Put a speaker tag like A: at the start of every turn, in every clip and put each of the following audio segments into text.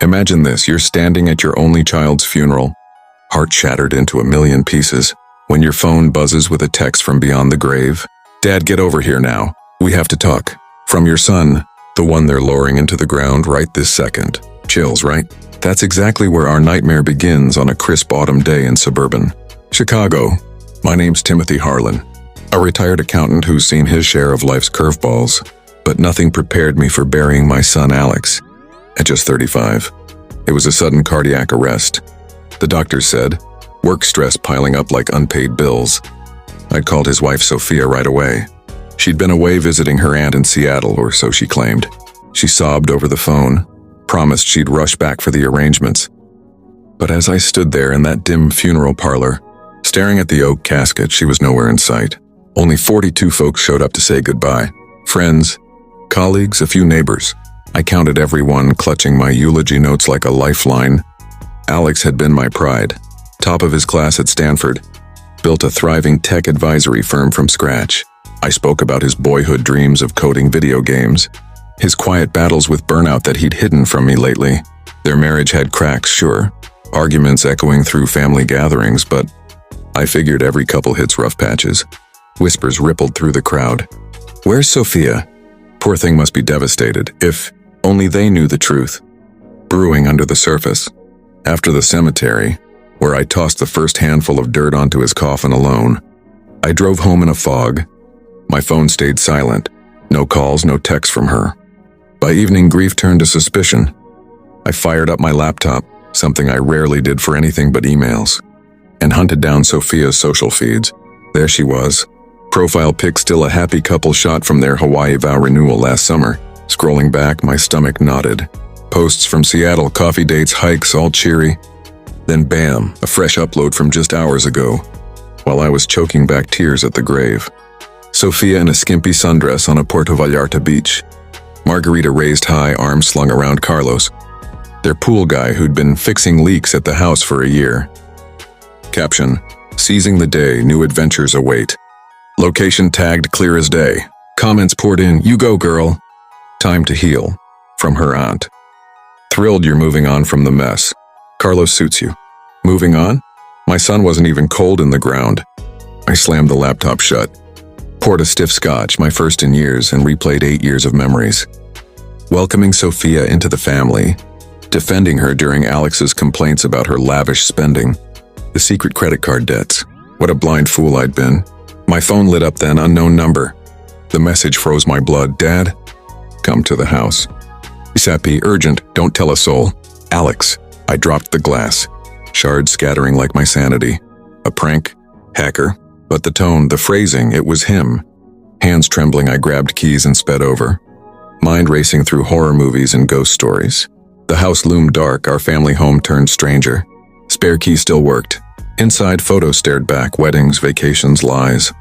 A: Imagine this, you're standing at your only child's funeral, heart shattered into a million pieces, when your phone buzzes with a text from beyond the grave. Dad, get over here now. We have to talk. From your son, the one they're lowering into the ground right this second. Chills, right? That's exactly where our nightmare begins on a crisp autumn day in suburban Chicago. My name's Timothy Harlan, a retired accountant who's seen his share of life's curveballs, but nothing prepared me for burying my son Alex. At just 35, it was a sudden cardiac arrest. The doctors said, work stress piling up like unpaid bills. I'd called his wife Sophia right away. She'd been away visiting her aunt in Seattle, or so she claimed. She sobbed over the phone, promised she'd rush back for the arrangements. But as I stood there in that dim funeral parlor, staring at the oak casket, she was nowhere in sight. Only 42 folks showed up to say goodbye. Friends, colleagues, a few neighbors. I counted everyone, clutching my eulogy notes like a lifeline. Alex had been my pride. Top of his class at Stanford. Built a thriving tech advisory firm from scratch. I spoke about his boyhood dreams of coding video games. His quiet battles with burnout that he'd hidden from me lately. Their marriage had cracks, sure. Arguments echoing through family gatherings, but I figured every couple hits rough patches. Whispers rippled through the crowd. Where's Sophia? Poor thing must be devastated, if only they knew the truth. Brewing under the surface. After the cemetery, where I tossed the first handful of dirt onto his coffin alone, I drove home in a fog. My phone stayed silent. No calls, no texts from her. By evening, grief turned to suspicion. I fired up my laptop, something I rarely did for anything but emails, and hunted down Sophia's social feeds. There she was. Profile pic still a happy couple shot from their Hawaii vow renewal last summer. Scrolling back, my stomach knotted. Posts from Seattle, coffee dates, hikes, all cheery. Then bam, a fresh upload from just hours ago, while I was choking back tears at the grave. Sophia in a skimpy sundress on a Puerto Vallarta beach. Margarita raised high, arms slung around Carlos, their pool guy who'd been fixing leaks at the house for a year. Caption, seizing the day, new adventures await. Location tagged clear as day. Comments poured in, you go girl. Time to heal. From her aunt. Thrilled you're moving on from the mess. Carlos suits you. Moving on? My son wasn't even cold in the ground. I slammed the laptop shut. Poured a stiff scotch, my first in years, and replayed 8 years of memories. Welcoming Sophia into the family. Defending her during Alex's complaints about her lavish spending. The secret credit card debts. What a blind fool I'd been. My phone lit up then, unknown number. The message froze my blood. Dad, come to the house. Sappy, urgent, don't tell a soul. Alex. I dropped the glass. Shards scattering like my sanity. A prank? Hacker? But the tone, the phrasing, it was him. Hands trembling, I grabbed keys and sped over. Mind racing through horror movies and ghost stories. The house loomed dark, our family home turned stranger. Spare key still worked. Inside, photos stared back, weddings, vacations, lies.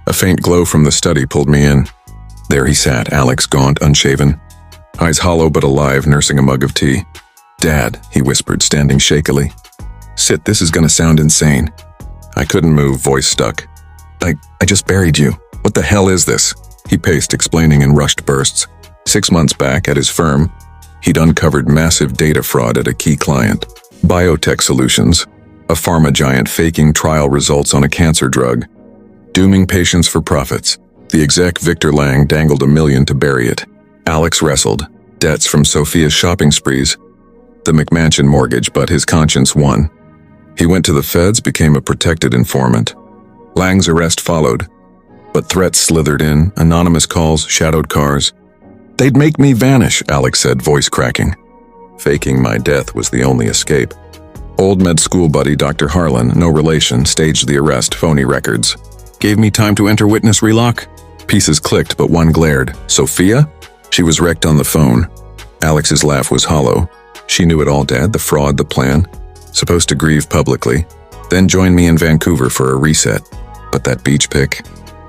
A: A faint glow from the study pulled me in. There he sat, Alex, gaunt, unshaven. Eyes hollow but alive, nursing a mug of tea. Dad, he whispered, standing shakily. Sit, this is gonna sound insane. I couldn't move, voice stuck. I just buried you. What the hell is this? He paced, explaining in rushed bursts. 6 months back, at his firm, he'd uncovered massive data fraud at a key client. Biotech Solutions, a pharma giant faking trial results on a cancer drug. Dooming patients for profits. The exec, Victor Lang, dangled $1 million to bury it. Alex wrestled. Debts from Sophia's shopping sprees. The McMansion mortgage, but his conscience won. He went to the feds, became a protected informant. Lang's arrest followed, but threats slithered in, anonymous calls, shadowed cars. They'd make me vanish, Alex said, voice cracking. Faking my death was the only escape. Old med school buddy Dr. Harlan, no relation, staged the arrest, phony records. Gave me time to enter witness relock? Pieces clicked, but one glared. Sophia? She was wrecked on the phone. Alex's laugh was hollow. She knew it all, Dad, the fraud, the plan. Supposed to grieve publicly, then join me in Vancouver for a reset. But that beach pic?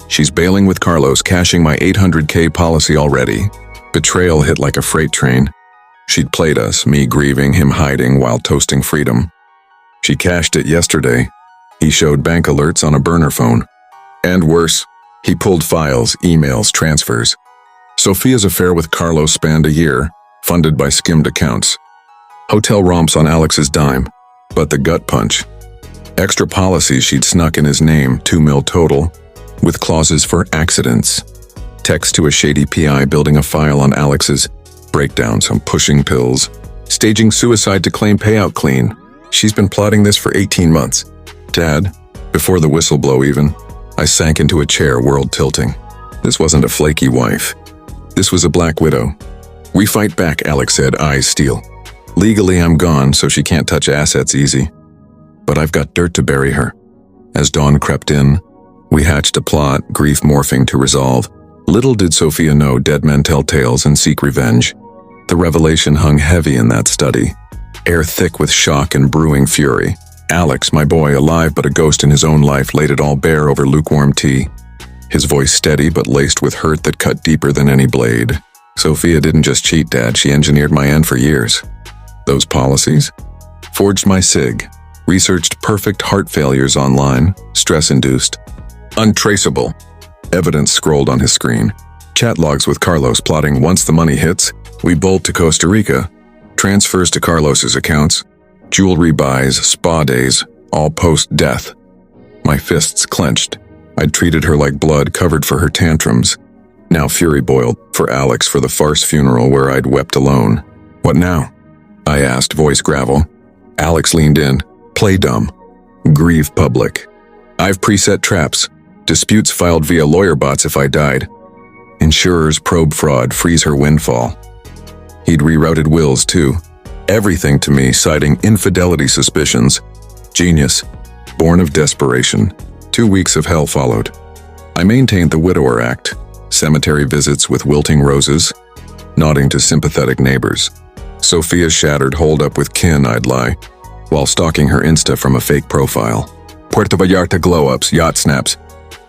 A: She's bailing with Carlos, cashing my $800K policy already. Betrayal hit like a freight train. She'd played us, me grieving, him hiding while toasting freedom. She cashed it yesterday. He showed bank alerts on a burner phone. And worse, he pulled files, emails, transfers. Sophia's affair with Carlos spanned a year, funded by skimmed accounts. Hotel romps on Alex's dime. But the gut punch. Extra policies she'd snuck in his name, $2 million total, with clauses for accidents. Text to a shady PI building a file on Alex's breakdowns on pushing pills, staging suicide to claim payout clean. She's been plotting this for 18 months. Dad, before the whistle blow even, I sank into a chair, world tilting. This wasn't a flaky wife. This was a black widow. We fight back, Alex said, eyes steel. Legally, I'm gone, so she can't touch assets easy. But I've got dirt to bury her. As dawn crept in, we hatched a plot, grief morphing to resolve. Little did Sophia know dead men tell tales and seek revenge. The revelation hung heavy in that study, air thick with shock and brewing fury. Alex, my boy, alive but a ghost in his own life, laid it all bare over lukewarm tea. His voice steady but laced with hurt that cut deeper than any blade. Sophia didn't just cheat, Dad, she engineered my end for years. Those policies? Forged my SIG. Researched perfect heart failures online, stress-induced. Untraceable. Evidence scrolled on his screen. Chat logs with Carlos plotting once the money hits, we bolt to Costa Rica. Transfers to Carlos's accounts. Jewelry buys, spa days, all post-death. My fists clenched. I'd treated her like blood covered for her tantrums. Now fury boiled for Alex for the farce funeral where I'd wept alone. What now? I asked, voice gravel. Alex leaned in. Play dumb. Grieve public. I've preset traps. Disputes filed via lawyer bots if I died. Insurers probe fraud, freeze her windfall. He'd rerouted wills too. Everything to me, citing infidelity suspicions. Genius. Born of desperation. 2 weeks of hell followed. I maintained the Widower Act. Cemetery visits with wilting roses. Nodding to sympathetic neighbors. Sophia's shattered hold-up with kin, I'd lie, while stalking her Insta from a fake profile. Puerto Vallarta glow-ups, yacht snaps.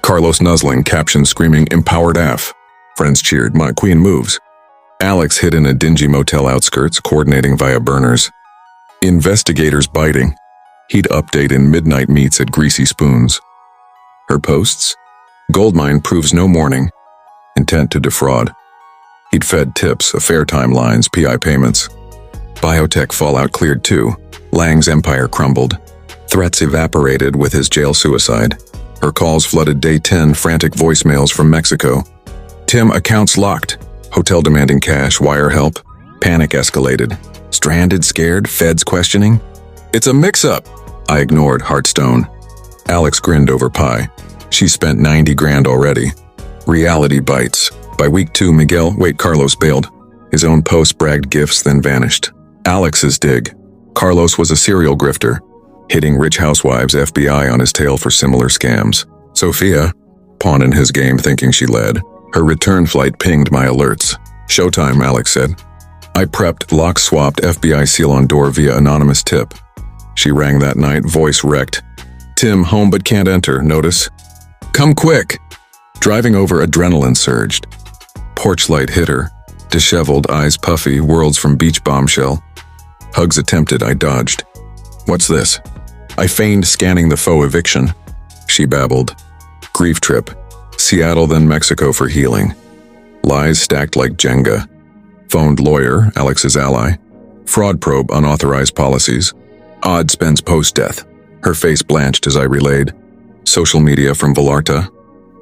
A: Carlos nuzzling, caption screaming, empowered AF. Friends cheered, my queen moves. Alex hid in a dingy motel outskirts, coordinating via burners. Investigators biting. He'd update in midnight meets at Greasy Spoons. Her posts? Goldmine proves no mourning. Intent to defraud. He'd fed tips, affair timelines, PI payments. Biotech fallout cleared too. Lang's empire crumbled. Threats evaporated with his jail suicide. Her calls flooded day 10, frantic voicemails from Mexico. Tim, accounts locked. Hotel demanding cash, wire help. Panic escalated. Stranded, scared, feds questioning. It's a mix-up. I ignored, Heartstone. Alex grinned over pie. She spent 90 grand already. Reality bites. By week 2, Carlos bailed. His own post bragged gifts, then vanished. Alex's dig. Carlos was a serial grifter, hitting rich housewives, FBI on his tail for similar scams. Sophia, pawn in his game thinking she led. Her return flight pinged my alerts. Showtime, Alex said. I prepped, lock-swapped FBI seal on door via anonymous tip. She rang that night, voice wrecked. Tim, home but can't enter, notice. Come quick! Driving over, adrenaline surged. Porch light hit her. Disheveled, eyes puffy, worlds from beach bombshell. Hugs attempted, I dodged. What's this? I feigned scanning the faux eviction. She babbled. Grief trip. Seattle, then Mexico for healing. Lies stacked like Jenga. Phoned lawyer, Alex's ally. Fraud probe, unauthorized policies. Odd spends post-death. Her face blanched as I relayed. Social media from Vallarta.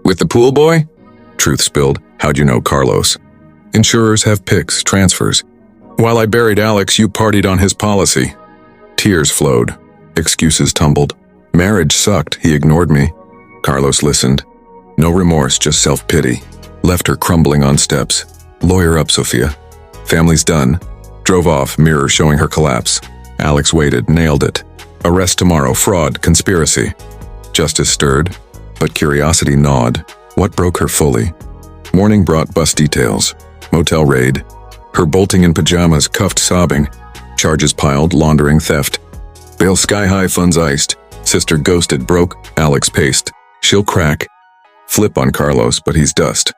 A: With the pool boy? Truth spilled. How'd you know Carlos? Insurers have pics, transfers. While I buried Alex, you partied on his policy. Tears flowed. Excuses tumbled. Marriage sucked, he ignored me. Carlos listened. No remorse, just self-pity. Left her crumbling on steps. Lawyer up, Sophia. Family's done. Drove off, mirror showing her collapse. Alex waited, nailed it. Arrest tomorrow, fraud, conspiracy. Justice stirred, but curiosity gnawed. What broke her fully? Morning brought bus details. Motel raid. Her bolting in pajamas, cuffed sobbing. Charges piled, laundering, theft. Bail sky-high, funds iced. Sister ghosted, broke, Alex paced. She'll crack. Flip on Carlos, but he's dust.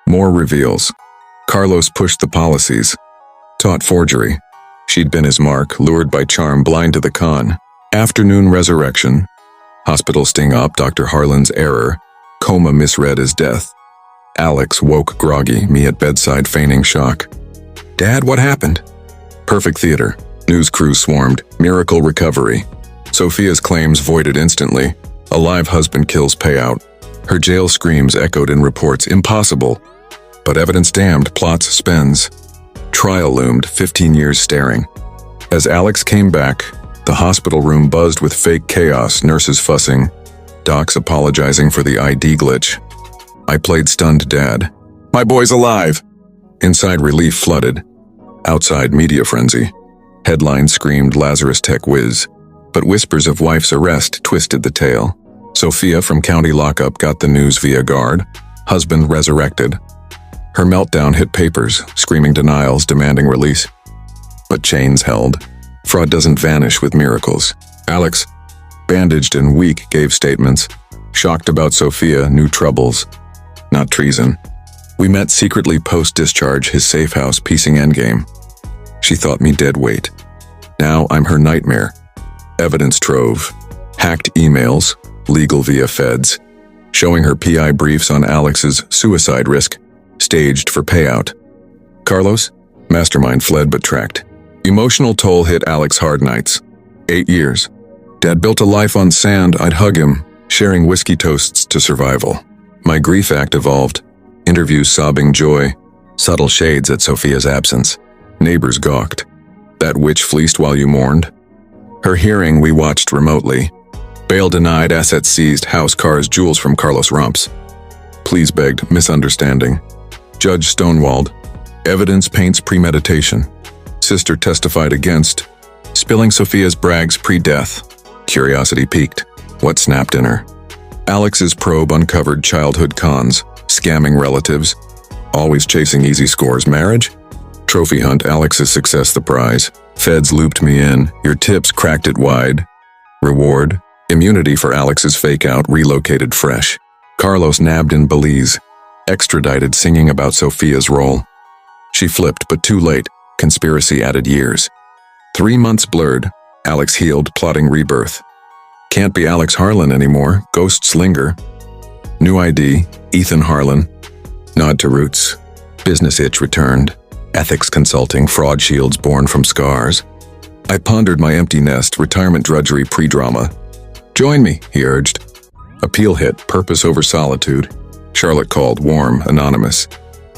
A: More reveals. Carlos pushed the policies. Taught forgery. She'd been his mark, lured by charm, blind to the con. Afternoon resurrection. Hospital sting up, Dr. Harlan's error. Coma misread as death. Alex woke groggy, me at bedside feigning shock. Dad, what happened? Perfect theater. News crews swarmed. Miracle recovery. Sophia's claims voided instantly. A live husband kills payout. Her jail screams echoed in reports. Impossible. But evidence damned. Plot suspends. Trial loomed. 15 years staring. As Alex came back, the hospital room buzzed with fake chaos. Nurses fussing. Docs apologizing for the ID glitch. I played stunned dad. My boy's alive! Inside, relief flooded. Outside, media frenzy. Headlines screamed Lazarus Tech whiz. But whispers of wife's arrest twisted the tale. Sophia from county lockup got the news via guard. Husband resurrected. Her meltdown hit papers, screaming denials, demanding release. But chains held. Fraud doesn't vanish with miracles. Alex, bandaged and weak, gave statements. Shocked about Sophia, new troubles. Not treason. We met secretly post-discharge, his safe house, piecing endgame. She thought me dead weight. Now I'm her nightmare. Evidence trove. Hacked emails, legal via feds. Showing her PI briefs on Alex's suicide risk, staged for payout. Carlos, mastermind, fled but tracked. Emotional toll hit Alex hard nights. 8 years. Dad built a life on sand, I'd hug him, sharing whiskey toasts to survival. My grief act evolved. Interviews sobbing joy. Subtle shades at Sophia's absence. Neighbors gawked. That witch fleeced while you mourned? Her hearing we watched remotely. Bail denied, assets seized, house, cars, jewels from Carlos Rumps. Pleas begged, misunderstanding. Judge stonewalled. Evidence paints premeditation. Sister testified against. Spilling Sophia's brags pre-death. Curiosity peaked. What snapped in her? Alex's probe uncovered childhood cons. Scamming relatives. Always chasing easy scores. Marriage? Trophy hunt, Alex's success the prize. Feds looped me in. Your tips cracked it wide. Reward? Immunity for Alex's fake out, relocated fresh. Carlos nabbed in Belize. Extradited, singing about Sophia's role. She flipped, but too late. Conspiracy added years. 3 months blurred. Alex healed, plotting rebirth. Can't be Alex Harlan anymore. Ghosts linger. New ID, Ethan Harlan. Nod to roots. Business itch returned. Ethics consulting, fraud shields born from scars. I pondered my empty nest, retirement drudgery pre-drama. Join me, he urged. Appeal hit, purpose over solitude. Charlotte called, warm, anonymous.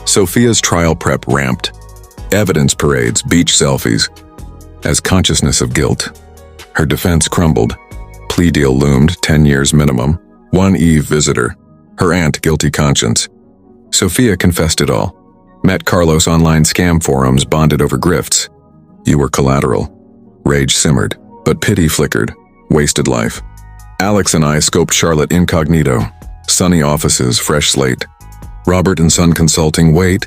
A: Sophia's trial prep ramped. Evidence parades, beach selfies. As consciousness of guilt. Her defense crumbled. Plea deal loomed, 10 years minimum. One Eve visitor. Her aunt, guilty conscience. Sophia confessed it all. Met Carlos online scam forums, bonded over grifts. You were collateral. Rage simmered, but pity flickered. Wasted life. Alex and I scoped Charlotte incognito. Sunny offices, fresh slate. Robert and Son Consulting, wait.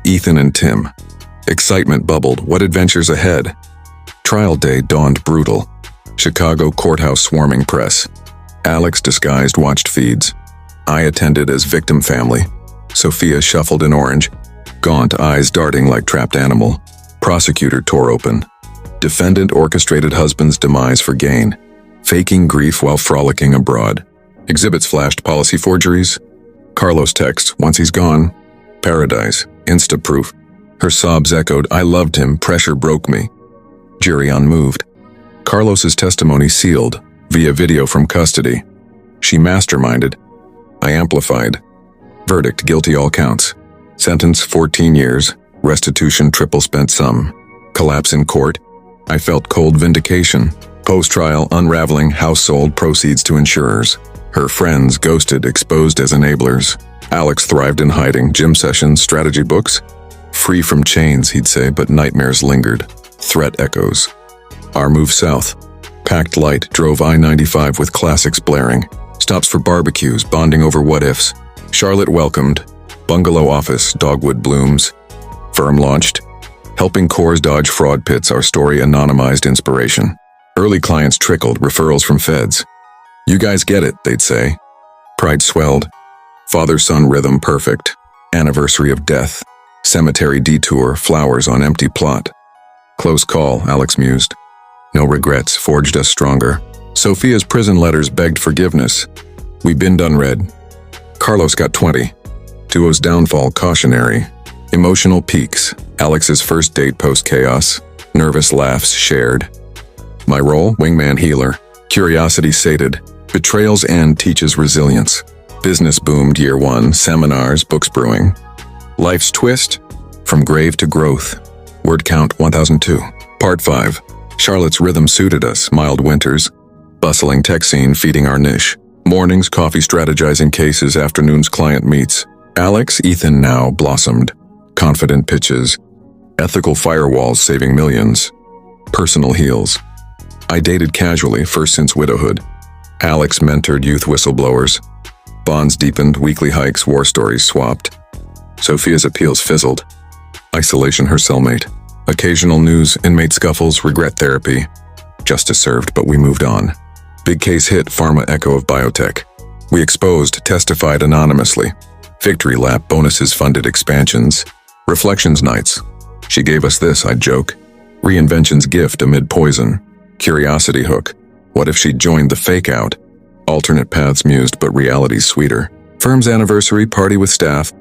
A: Ethan and Tim. Excitement bubbled, what adventures ahead? Trial day dawned brutal. Chicago courthouse swarming press. Alex disguised watched feeds. I attended as victim family. Sophia shuffled in orange. Gaunt eyes darting like trapped animal. Prosecutor tore open. Defendant orchestrated husband's demise for gain. Faking grief while frolicking abroad. Exhibits flashed policy forgeries. Carlos texts, once he's gone. Paradise, insta-proof. Her sobs echoed, I loved him, pressure broke me. Jury unmoved. Carlos's testimony sealed, via video from custody. She masterminded. I amplified. Verdict, guilty all counts. Sentence, 14 years. Restitution, triple spent sum. Collapse in court. I felt cold vindication. Post-trial, unraveling, house sold, proceeds to insurers. Her friends ghosted, exposed as enablers. Alex thrived in hiding, gym sessions, strategy books. Free from chains, he'd say, but nightmares lingered. Threat echoes. Our move south. Packed light, drove I-95 with classics blaring. Stops for barbecues, bonding over what-ifs. Charlotte welcomed. Bungalow office, dogwood blooms. Firm launched. Helping cores dodge fraud pits, our story anonymized inspiration. Early clients trickled, referrals from feds. You guys get it, they'd say. Pride swelled. Father-son rhythm perfect. Anniversary of death. Cemetery detour, flowers on empty plot. Close call, Alex mused. No regrets, forged us stronger. Sophia's prison letters begged forgiveness. We binned unread. Carlos got 20. Duo's downfall cautionary. Emotional peaks. Alex's first date post-chaos. Nervous laughs shared. My role, wingman healer. Curiosity sated. Betrayal's end teaches resilience. Business boomed year 1, seminars, books brewing. Life's twist, from grave to growth. Word count 1002. Part 5. Charlotte's rhythm suited us, mild winters. Bustling tech scene feeding our niche. Mornings, coffee strategizing cases, afternoons, client meets. Alex, Ethan now blossomed. Confident pitches. Ethical firewalls saving millions. Personal heals. I dated casually, first since widowhood. Alex mentored youth whistleblowers. Bonds deepened, weekly hikes, war stories swapped. Sophia's appeals fizzled. Isolation her cellmate. Occasional news, inmate scuffles, regret therapy. Justice served, but we moved on. Big case hit, pharma echo of biotech. We exposed, testified anonymously. Victory lap, bonuses funded expansions. Reflections nights. She gave us this, I'd joke. Reinvention's gift amid poison. Curiosity hook. What if she'd joined the fake out? Alternate paths mused, but reality's sweeter. Firm's anniversary, party with staff.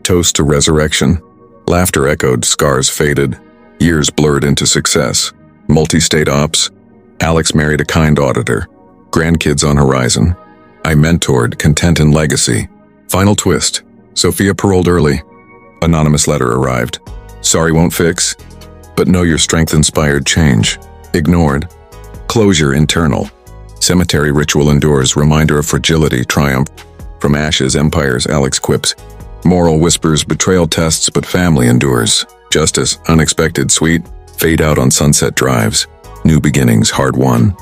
A: Toast to resurrection. Laughter echoed, scars faded. Years blurred into success. Multi-state ops. Alex married a kind auditor. Grandkids on horizon. I mentored, content and legacy. Final twist. Sophia paroled early. Anonymous letter arrived. Sorry won't fix, but know your strength inspired change. Ignored. Closure internal. Cemetery ritual endures, reminder of fragility, triumph. From ashes, empires, Alex quips. Moral whispers, betrayal tests, but family endures. Justice, unexpected, sweet. Fade out on sunset drives. New beginnings, hard won.